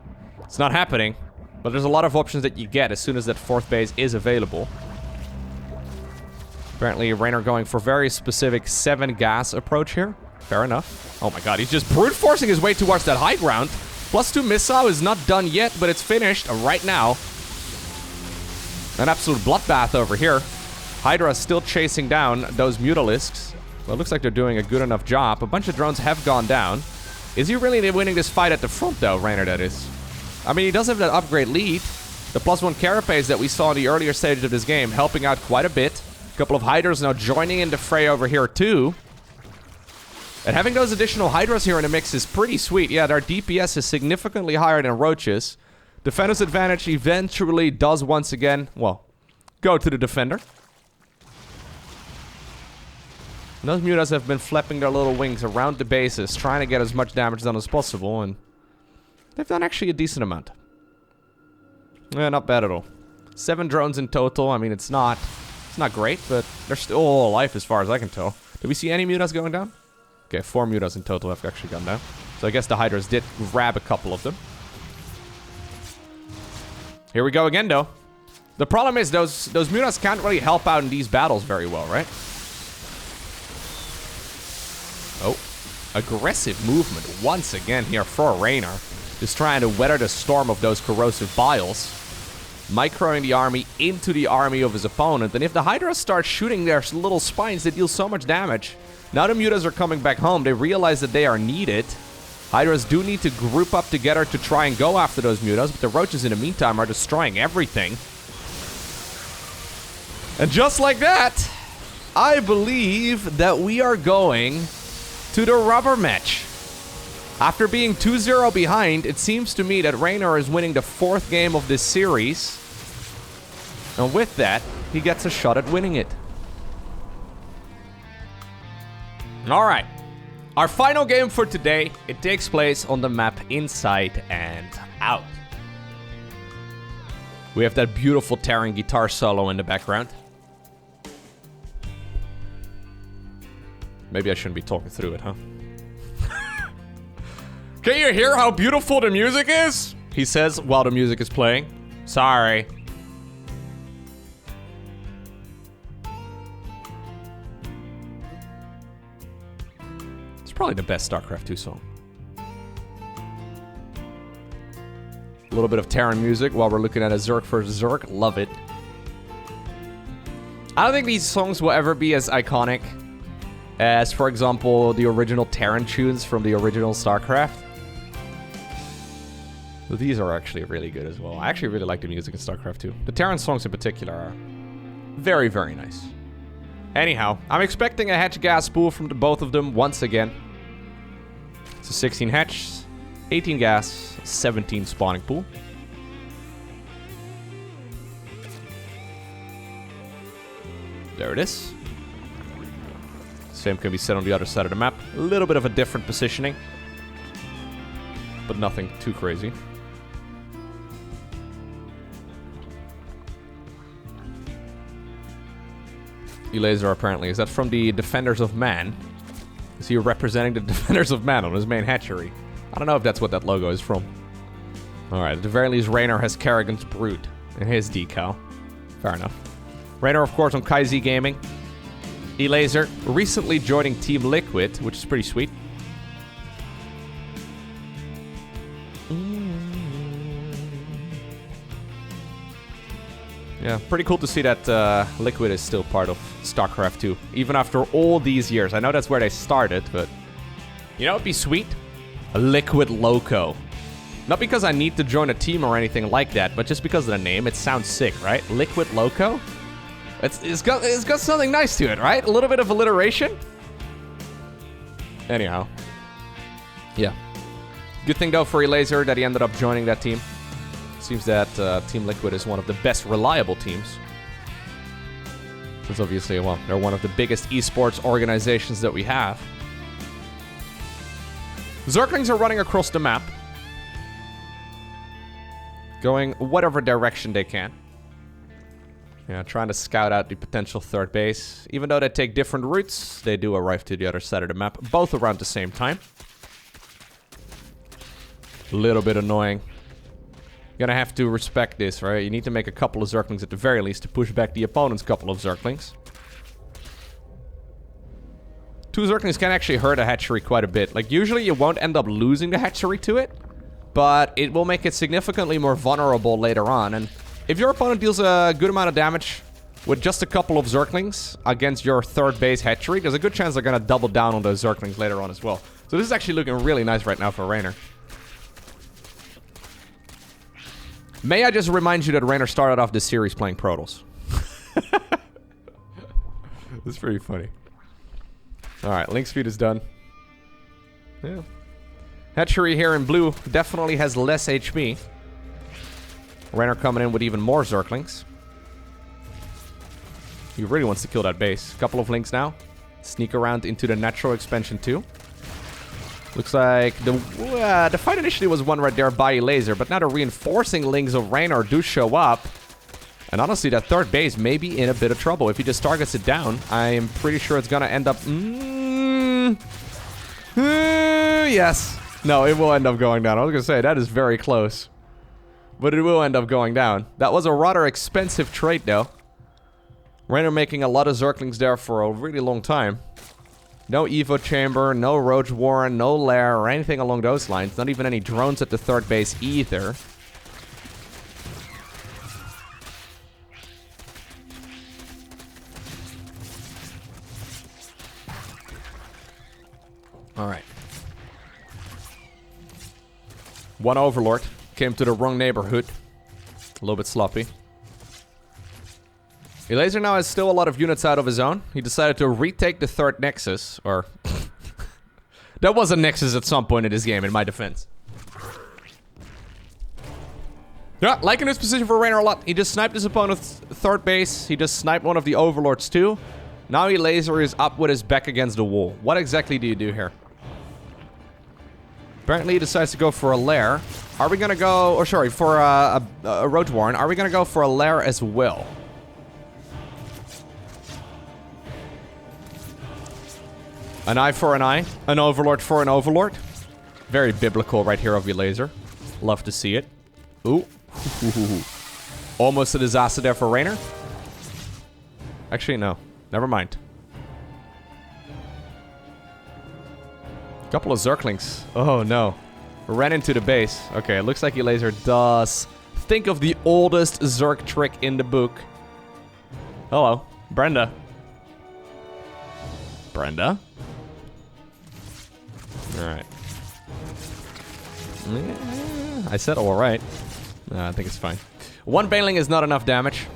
S1: It's not happening, but there's a lot of options that you get as soon as that 4th base is available. Apparently, Raynor going for very specific 7 gas approach here. Fair enough. Oh my god, he's just brute forcing his way towards that high ground. +2 missile is not done yet, but it's finished right now. An absolute bloodbath over here. Hydra is still chasing down those Mutalisks. Well, it looks like they're doing a good enough job. A bunch of drones have gone down. Is he really winning this fight at the front, though, Raynor, that is? I mean, he does have that upgrade lead. The +1 carapace that we saw in the earlier stages of this game helping out quite a bit. A couple of Hydras now joining in the fray over here, too. And having those additional Hydras here in the mix is pretty sweet. Yeah, their DPS is significantly higher than Roach's. Defender's advantage eventually does once again, well, go to the defender. And those mutas have been flapping their little wings around the bases, trying to get as much damage done as possible, and they've done actually a decent amount. Yeah, not bad at all. 7 drones in total. I mean, it's not great, but they're still all alive as far as I can tell. Did we see any mutas going down? Okay, 4 mutas in total have actually gone down. So I guess the Hydras did grab a couple of them. Here we go again, though. The problem is those mutas can't really help out in these battles very well, right? Oh, aggressive movement once again here for Raynor. Just trying to weather the storm of those corrosive biles. Microing the army into the army of his opponent. And if the Hydras start shooting their little spines, they deal so much damage. Now the mutas are coming back home. They realize that they are needed. Hydras do need to group up together to try and go after those mutas. But the roaches in the meantime are destroying everything. And just like that, I believe that we are going to the rubber match. After being 2-0 behind, it seems to me that Raynor is winning the 4th game of this series. And with that, he gets a shot at winning it. Alright. Our final game for today, it takes place on the map Inside and Out. We have that beautiful Terran guitar solo in the background. Maybe I shouldn't be talking through it, huh? Can you hear how beautiful the music is? He says while the music is playing. Sorry. It's probably the best StarCraft 2 song. little bit of Terran music while we're looking at a Zerg versus Zerg. Love it. I don't think these songs will ever be as iconic as, for example, the original Terran tunes from the original StarCraft. But these are actually really good as well. I actually really like the music in StarCraft 2. The Terran songs in particular are very, very nice. Anyhow, I'm expecting a hatch gas spool from both of them once again. So 16 hatch, 18 gas, 17 spawning pool. There it is. Same can be said on the other side of the map. A little bit of a different positioning, but nothing too crazy. Elazer apparently. Is that from the Defenders of Man? Is he representing the Defenders of Man on his main hatchery? I don't know if that's what that logo is from. Alright, at the very least, Raynor has Kerrigan's Brood in his decal. Fair enough. Raynor, of course, on KaiZ Gaming. Elazer recently joining Team Liquid, which is pretty sweet. Yeah, pretty cool to see that Liquid is still part of StarCraft 2, even after all these years. I know that's where they started, but you know, it'd be sweet. A Liquid Loco. Not because I need to join a team or anything like that, but just because of the name. It sounds sick, right? Liquid Loco? It's got something nice to it, right? A little bit of alliteration. Anyhow. Yeah. Good thing, though, for Elazer that he ended up joining that team. Seems that Team Liquid is one of the best reliable teams. Since obviously, well, they're one of the biggest esports organizations that we have. Zerglings are running across the map. Going whatever direction they can. Yeah, trying to scout out the potential third base. Even though they take different routes, they do arrive to the other side of the map, both around the same time. A little bit annoying. Gonna have to respect this, right? You need to make a couple of Zerglings at the very least to push back the opponent's couple of Zerglings. 2 Zerglings can actually hurt a hatchery quite a bit. Like, usually you won't end up losing the hatchery to it, but it will make it significantly more vulnerable later on. And if your opponent deals a good amount of damage with just a couple of Zerglings against your third base hatchery, there's a good chance they're gonna double down on those Zerglings later on as well. So this is actually looking really nice right now for Raynor. May I just remind you that Raynor started off this series playing Protoss. That's pretty funny. Alright, link speed is done. Yeah. Hatchery here in blue definitely has less HP. Raynor coming in with even more Zerglings. He really wants to kill that base. Couple of links now. Sneak around into the natural expansion too. Looks like the fight initially was won right there by Elazer, but now the reinforcing links of Raynor do show up. And honestly, that third base may be in a bit of trouble. If he just targets it down, I am pretty sure it's gonna end up... yes. No, it will end up going down. I was gonna say, that is very close. But it will end up going down. That was a rather expensive trade, though. Raynor making a lot of Zerglings there for a really long time. No Evo Chamber, no Roach Warren, no Lair, or anything along those lines. Not even any drones at the third base either. Alright. One Overlord. Came to the wrong neighborhood. A little bit sloppy. Elazer now has still a lot of units out of his own. He decided to retake the third Nexus, or... that was a Nexus at some point in this game, in my defense. Yeah, liking his position for Raynor a lot. He just sniped his opponent's third base. He just sniped one of the Overlords too. Now Elazer is up with his back against the wall. What exactly do you do here? Apparently he decides to go for a Lair. Are we gonna go... or sorry, for a Roach Warren. Are we gonna go for a Lair as well? An eye for an eye. An Overlord for an Overlord. Very biblical right here of Elazer. Love to see it. Ooh. Almost a disaster there for Raynor. Actually, no. Never mind. Couple of Zerglings. Oh, no. Ran into the base. Okay, it looks like Elazer does think of the oldest Zerg trick in the book. Hello, Brenda. Brenda? Alright. Yeah, I said alright. I think it's fine. One Baneling is not enough damage.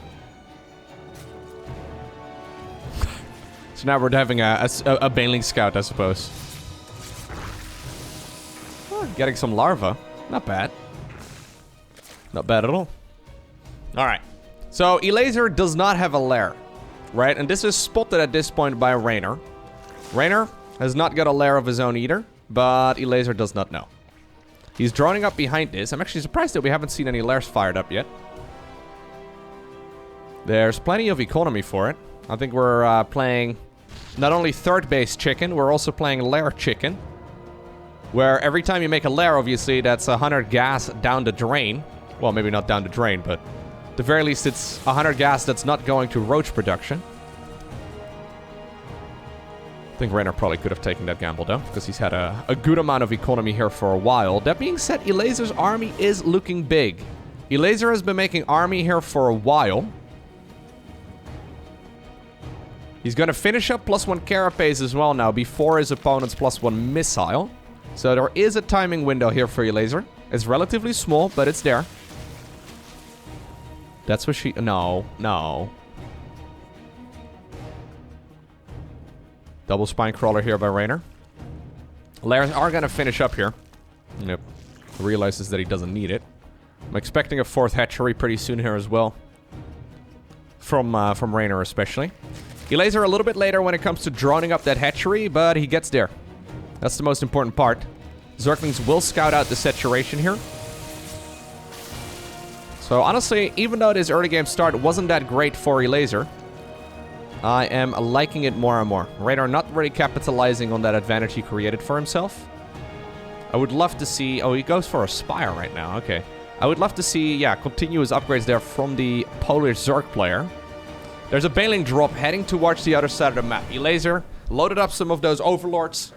S1: So now we're having a Baneling scout, I suppose. Oh, getting some larva. Not bad. Not bad at all. Alright. So, Elazer does not have a lair. Right? And this is spotted at this point by Raynor. Raynor has not got a lair of his own either. But Elazer does not know. He's droning up behind this. I'm actually surprised that we haven't seen any lairs fired up yet. There's plenty of economy for it. I think we're playing not only third base chicken, we're also playing lair chicken. Where every time you make a lair, obviously, that's 100 gas down the drain. Well, maybe not down the drain, but at the very least, it's 100 gas that's not going to roach production. I think Raynor probably could have taken that gamble, though, because he's had a good amount of economy here for a while. That being said, Elazer's army is looking big. Elazer has been making army here for a while. He's going to finish up +1 carapace as well now before his opponent's +1 missile. So there is a timing window here for Elazer. It's relatively small, but it's there. That's what she... No, no. Double spine crawler here by Raynor. Lairs are going to finish up here. Yep. Realizes that he doesn't need it. I'm expecting a 4th hatchery pretty soon here as well. From Raynor especially. Elazer a little bit later when it comes to droning up that hatchery, but he gets there. That's the most important part. Zerglings will scout out the saturation here. So honestly, even though this early game start wasn't that great for Elazer, I am liking it more and more. Raynor not really capitalizing on that advantage he created for himself. I would love to see... Oh, he goes for a Spire right now. Okay. I would love to see, yeah, continuous upgrades there from the Polish Zerg player. There's a Baneling drop heading towards the other side of the map. Elazer loaded up some of those Overlords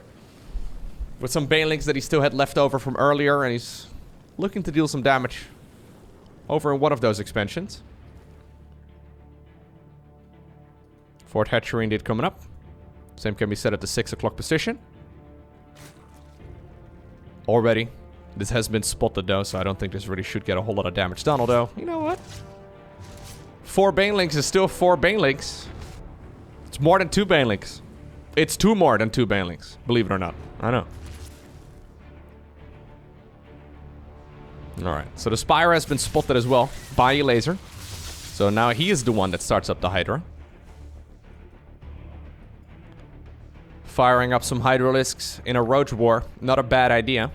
S1: with some Banelings that he still had left over from earlier, and he's looking to deal some damage over in one of those expansions. 4th hatchery indeed coming up. Same can be said at the 6 o'clock position. Already. This has been spotted though, so I don't think this really should get a whole lot of damage done, although, you know what? 4 Banelings is still 4 Banelings. It's more than 2 Banelings. It's 2 more than 2 Banelings, believe it or not. I know. Alright, so the Spire has been spotted as well by Elazer. So now he is the one that starts up the Hydra. Firing up some Hydralisks in a Roach War. Not a bad idea.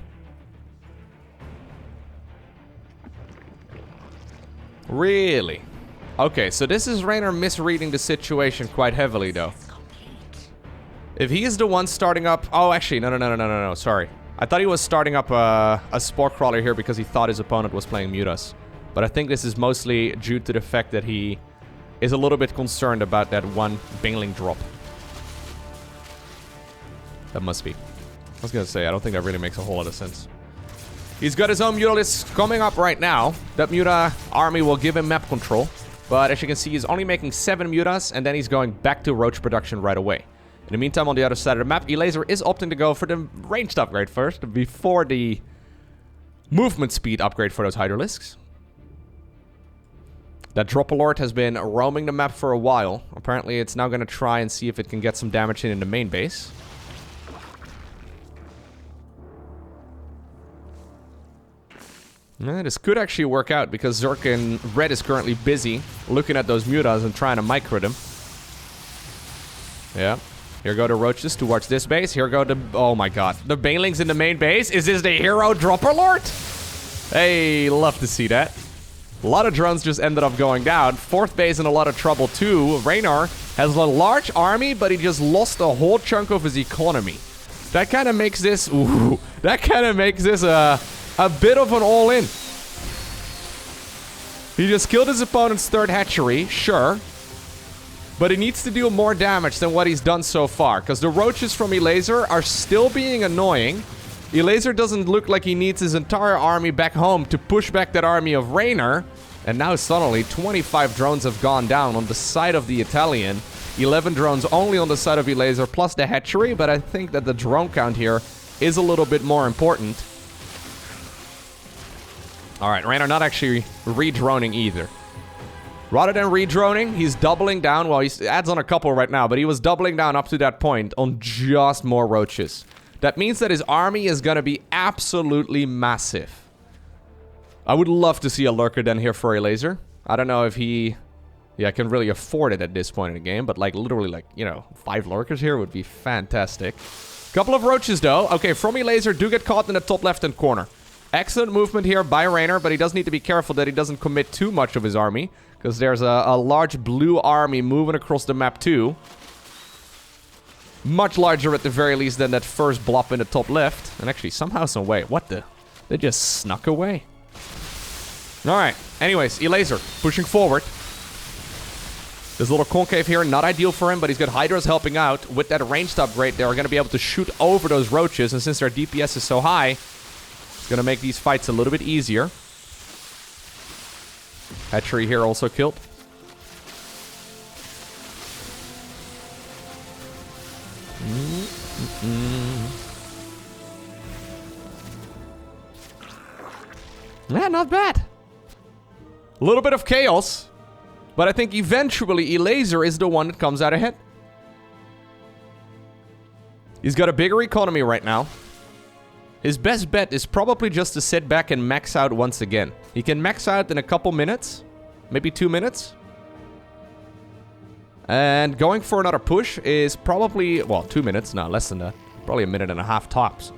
S1: Really? Okay, so this is Raynor misreading the situation quite heavily, though. If he is the one starting up... Oh, actually, no, sorry. I thought he was starting up a Spore Crawler here because he thought his opponent was playing Mutas. But I think this is mostly due to the fact that he is a little bit concerned about that one Baneling drop. That must be. I was gonna say, I don't think that really makes a whole lot of sense. He's got his own Mutalisk coming up right now. That Muta army will give him map control. But as you can see, he's only making 7 Mutas, and then he's going back to Roach production right away. In the meantime, on the other side of the map, Elazer is opting to go for the ranged upgrade first, before the movement speed upgrade for those Hydralisks. That Dropalord has been roaming the map for a while. Apparently, it's now going to try and see if it can get some damage in the main base. This could actually work out because Zerg in red is currently busy looking at those Mutas and trying to micro them. Yeah. Here go the Roaches towards this base. Here go the... Oh my god. The Banelings in the main base. Is this the hero Dropper Lord? Hey, love to see that. A lot of drones just ended up going down. 4th base in a lot of trouble too. Raynor has a large army, but he just lost a whole chunk of his economy. That kind of makes this... Ooh, that kind of makes this a bit of an all-in. He just killed his opponent's 3rd hatchery, sure. But he needs to deal more damage than what he's done so far. Because the Roaches from Elazer are still being annoying. Elazer doesn't look like he needs his entire army back home to push back that army of Raynor. And now suddenly 25 drones have gone down on the side of the Italian. 11 drones only on the side of Elazer plus the hatchery, but I think that the drone count here is a little bit more important. Alright, Raynor not actually re-droning either. Rather than re-droning, he's doubling down. Well, he adds on a couple right now, but he was doubling down up to that point on just more roaches. That means that his army is going to be absolutely massive. I would love to see a lurker den here for Elazer. I don't know if he... Yeah, can really afford it at this point in the game, but like literally like, you know, 5 lurkers here would be fantastic. Couple of roaches though. Okay, from Elazer do get caught in the top left-hand corner. Excellent movement here by Raynor, but he does need to be careful that he doesn't commit too much of his army, because there's a large blue army moving across the map too. Much larger at the very least than that first blob in the top left. And actually somehow, some way. What the? They just snuck away. Alright, anyways, Elazer pushing forward. This little concave here, not ideal for him, but he's got Hydras helping out. With that ranged upgrade, they're going to be able to shoot over those roaches, and since their DPS is so high, it's going to make these fights a little bit easier. Hatchery here also killed. Yeah, not bad. A little bit of chaos. But I think eventually Elazer is the one that comes out ahead. He's got a bigger economy right now. His best bet is probably just to sit back and max out once again. He can max out in a couple minutes. Maybe 2 minutes. And going for another push is probably... Well, 2 minutes. No, less than that. Probably 1.5 minutes tops.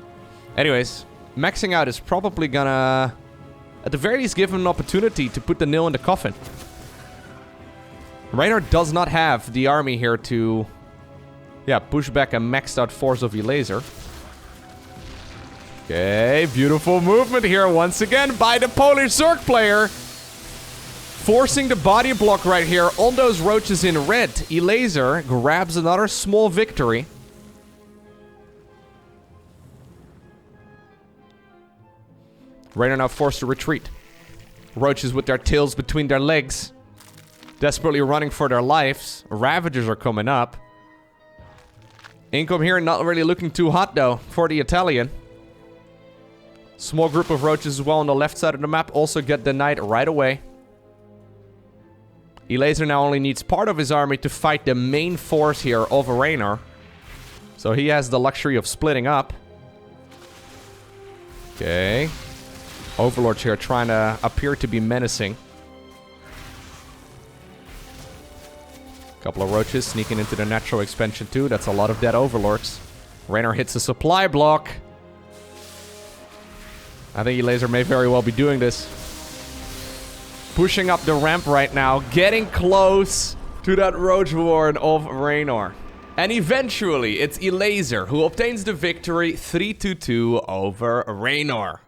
S1: Anyways, maxing out is probably gonna... At the very least give him an opportunity to put the nail in the coffin. Raynor does not have the army here to, yeah, push back a maxed out force of Elazer. Okay, beautiful movement here once again by the Polish Zerg player. Forcing the body block right here on those roaches in red. Elazer grabs another small victory. Raynor now forced to retreat. Roaches with their tails between their legs. Desperately running for their lives. Ravagers are coming up. Income here not really looking too hot though for the Italian. Small group of roaches as well on the left side of the map also get denied right away. Elazer now only needs part of his army to fight the main force here of Raynor. So he has the luxury of splitting up. Okay. Overlords here trying to appear to be menacing. Couple of roaches sneaking into the natural expansion too. That's a lot of dead overlords. Raynor hits a supply block. I think Elazer may very well be doing this. Pushing up the ramp right now. Getting close to that roach warren of Raynor. And eventually, it's Elazer who obtains the victory 3-2 over Raynor.